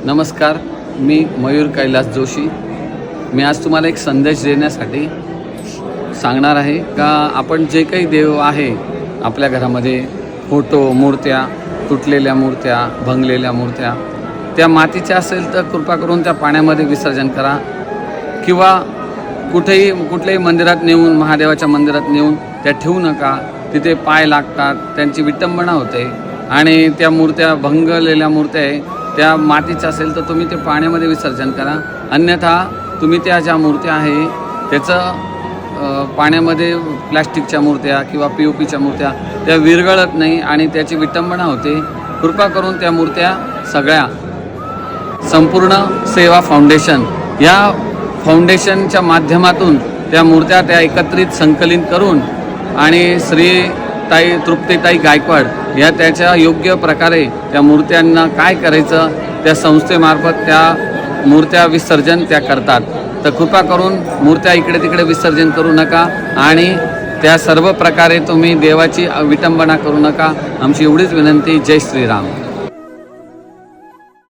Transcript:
नमस्कार, मी मयूर कैलास जोशी। मी आज तुम्हाला एक संदेश देण्यासाठी सांगणार आहे का आपण जे काही देव आहे आपल्या घरामध्ये, फोटो, मूर्त्या, तुटलेल्या मूर्त्या, भंगलेल्या मूर्त्या, त्या मातीच्या असेल तर कृपा करून त्या पाण्यामध्ये विसर्जन करा किंवा कुठल्याही मंदिरात नेऊन, महादेवाच्या मंदिरात नेऊन त्या ठेवू नका। तिथे पाय लागतात, त्यांची विटंबना होते आणि त्या मूर्त्या भंगलेल्या मूर्त्या आहे त्या मातीच्या असेल तर तुम्ही ते पाण्यामध्ये विसर्जन करा। अन्यथा तुम्ही त्या ज्या मूर्त्या आहे त्याचं पाण्यामध्ये प्लॅस्टिकच्या मूर्त्या किंवा POPच्या मूर्त्या त्या विरघळत नाही आणि त्याची विटंबना होते। कृपा करून त्या मूर्त्या सगळ्या संपूर्ण सेवा फाउंडेशन या फाउंडेशनच्या माध्यमातून त्या मूर्त्या त्या एकत्रित संकलित करून आणि तृप्तीताई गायकवाड या त्याच्या योग्य प्रकारे त्या मूर्त्यांना काय करायचं त्या संस्थेमार्फत त्या मूर्त्या विसर्जन त्या करतात। तर कृपा करून मूर्त्या इकडे तिकडे विसर्जन करू नका आणि त्या सर्व प्रकारे तुम्ही देवाची विटंबना करू नका। आमची एवढीच विनंती। जय श्रीराम।